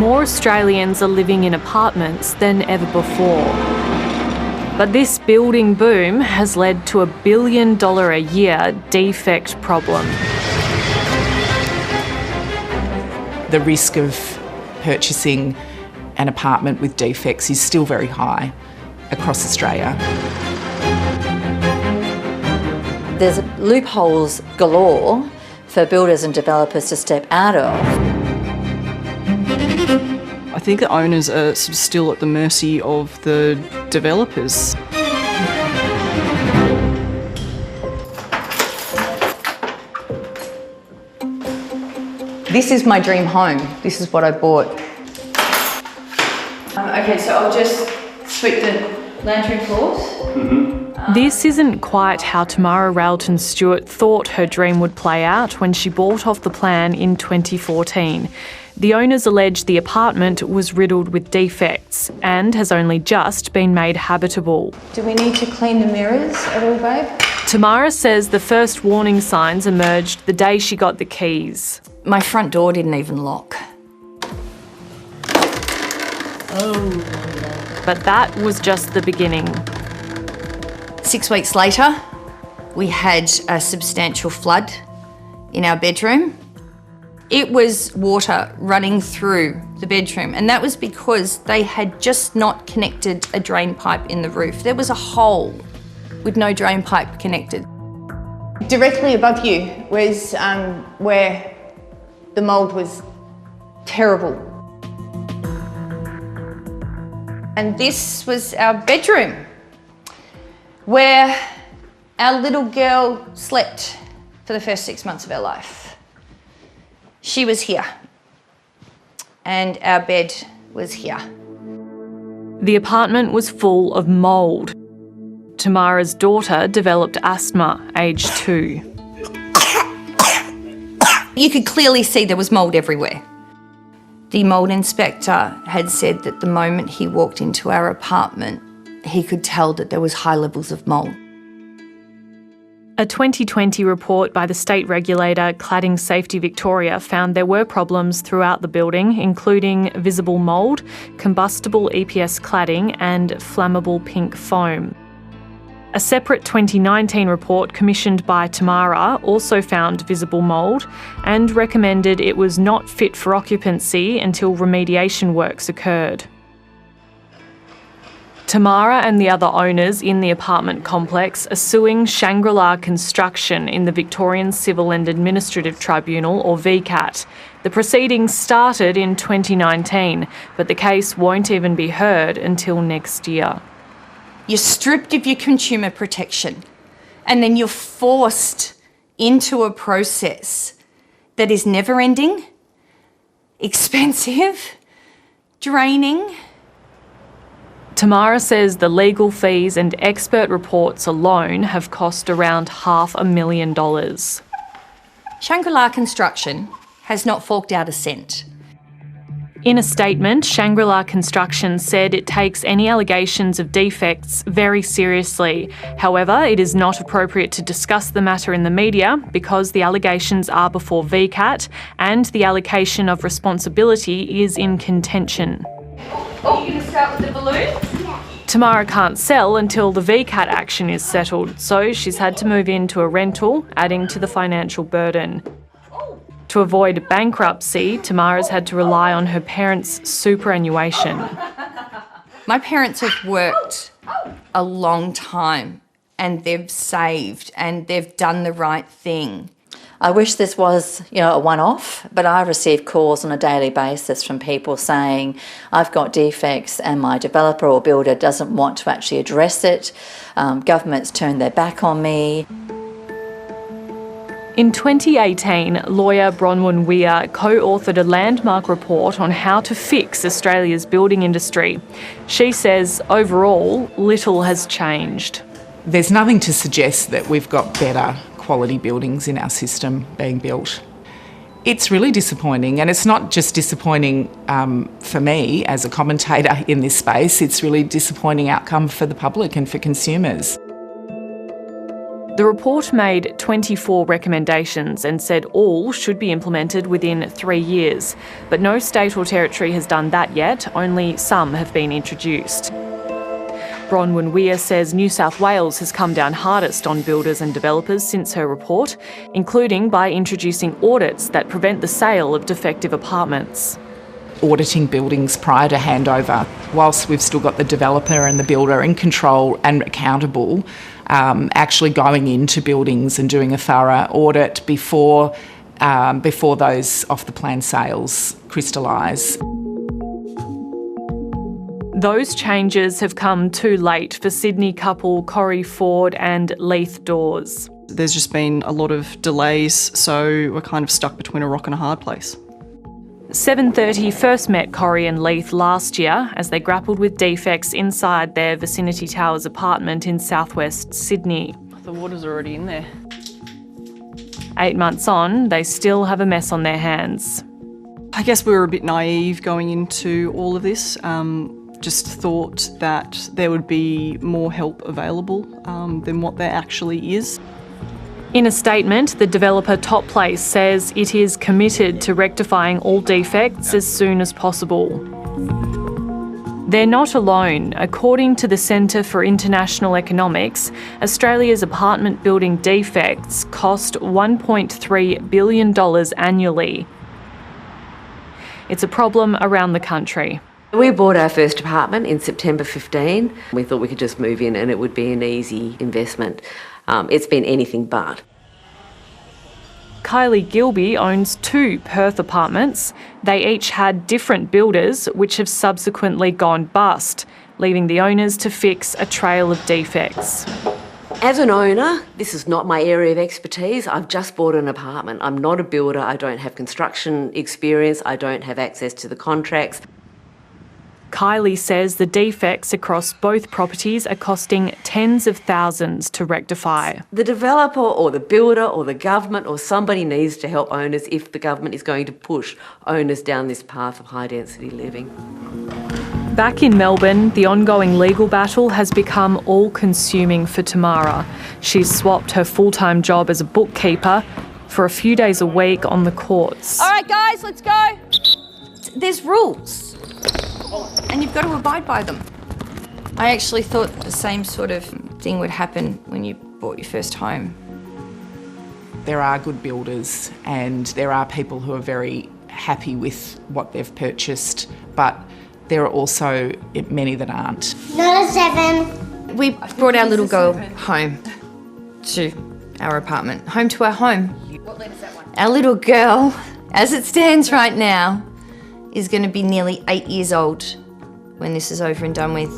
more Australians are living in apartments than ever before. But this building boom has led to $1 billion a year defect problem. The risk of purchasing an apartment with defects is still very high across Australia. There's loopholes galore for builders and developers to step out of. I think the owners are sort of still at the mercy of the developers. This is my dream home. This is what I bought. Okay, so I'll just sweep the lantern floors. This isn't quite how Tamara Railton Stewart thought her dream would play out when she bought off the plan in 2014. The owners allege the apartment was riddled with defects and has only just been made habitable. Do we need to clean the mirrors at all, babe? Tamara says the first warning signs emerged the day she got the keys. My front door didn't even lock. But that was just the beginning. 6 weeks later, we had a substantial flood in our bedroom. It was water running through the bedroom, and that was because they had just not connected a drain pipe in the roof. There was a hole with no drain pipe connected. Directly above you was where the mould was terrible. And this was our bedroom, where our little girl slept for the first 6 months of her life. She was here, and our bed was here. The apartment was full of mould. Tamara's daughter developed asthma, aged 2. You could clearly see there was mould everywhere. The mould inspector had said that the moment he walked into our apartment, he could tell that there was high levels of mould. A 2020 report by the state regulator Cladding Safety Victoria found there were problems throughout the building, including visible mould, combustible EPS cladding and flammable pink foam. A separate 2019 report commissioned by Tamara also found visible mould and recommended it was not fit for occupancy until remediation works occurred. Tamara and the other owners in the apartment complex are suing Shangri-La Construction in the Victorian Civil and Administrative Tribunal, or VCAT. The proceedings started in 2019, but the case won't even be heard until next year. You're stripped of your consumer protection, and then you're forced into a process that is never-ending, expensive, draining. Tamara says the legal fees and expert reports alone have cost around $500,000. Shangri-La Construction has not forked out a cent. In a statement, Shangri-La Construction said it takes any allegations of defects very seriously. However, it is not appropriate to discuss the matter in the media because the allegations are before VCAT and the allocation of responsibility is in contention. Oh, you're going to start with the balloon? Yeah. Tamara can't sell until the VCAT action is settled, so she's had to move into a rental, adding to the financial burden. To avoid bankruptcy, Tamara's had to rely on her parents' superannuation. My parents have worked a long time and they've saved and they've done the right thing. I wish this was, a one-off, but I receive calls on a daily basis from people saying, I've got defects and my developer or builder doesn't want to actually address it. Government's turned their back on me. In 2018, lawyer Bronwyn Weir co-authored a landmark report on how to fix Australia's building industry. She says, overall, little has changed. There's nothing to suggest that we've got better quality buildings in our system being built. It's really disappointing, and it's not just disappointing for me as a commentator in this space, it's really disappointing outcome for the public and for consumers. The report made 24 recommendations and said all should be implemented within 3 years. But no state or territory has done that yet, only some have been introduced. Bronwyn Weir says New South Wales has come down hardest on builders and developers since her report, including by introducing audits that prevent the sale of defective apartments. Auditing buildings prior to handover, whilst we've still got the developer and the builder in control and accountable, actually going into buildings and doing a thorough audit before those off-the-plan sales crystallise. Those changes have come too late for Sydney couple Corrie Ford and Leith Dawes. There's just been a lot of delays, so we're kind of stuck between a rock and a hard place. 730 first met Corrie and Leith last year as they grappled with defects inside their Vicinity Towers apartment in southwest Sydney. The water's already in there. 8 months on, they still have a mess on their hands. I guess we were a bit naive going into all of this. Just thought that there would be more help available than what there actually is. In a statement, the developer Top Place says it is committed to rectifying all defects as soon as possible. They're not alone. According to the Centre for International Economics, Australia's apartment building defects cost $1.3 billion annually. It's a problem around the country. We bought our first apartment in September 15. We thought we could just move in and it would be an easy investment. It's been anything but. Kylie Gilby owns 2 Perth apartments. They each had different builders, which have subsequently gone bust, leaving the owners to fix a trail of defects. As an owner, this is not my area of expertise. I've just bought an apartment. I'm not a builder. I don't have construction experience. I don't have access to the contracts. Kylie says the defects across both properties are costing tens of thousands to rectify. The developer or the builder or the government or somebody needs to help owners if the government is going to push owners down this path of high density living. Back in Melbourne, the ongoing legal battle has become all-consuming for Tamara. She's swapped her full-time job as a bookkeeper for a few days a week on the courts. All right, guys, let's go. There's rules, and you've got to abide by them. I actually thought the same sort of thing would happen when you bought your first home. There are good builders and there are people who are very happy with what they've purchased, but there are also many that aren't. Not a 7. We brought our little girl home to our apartment, home to our home. What letter's that one? Our little girl, as it stands right now, is going to be nearly 8 years old when this is over and done with.